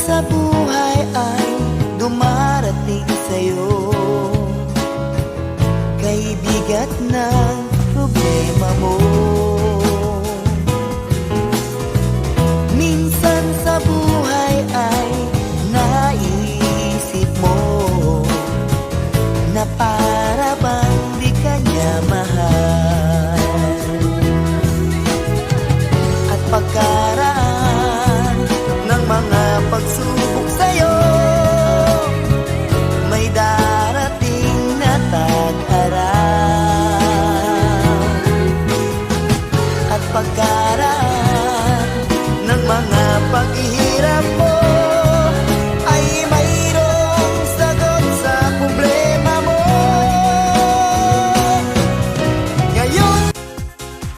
sa buhay ay dumarating sa'yo, kay bigat ng problema mo. Minsan sa buhay ay naisip mo na para bang di ka niya mahal, at pagkaraan ng mga pagsubok sa'yo, may darating na tag-aram. At pagka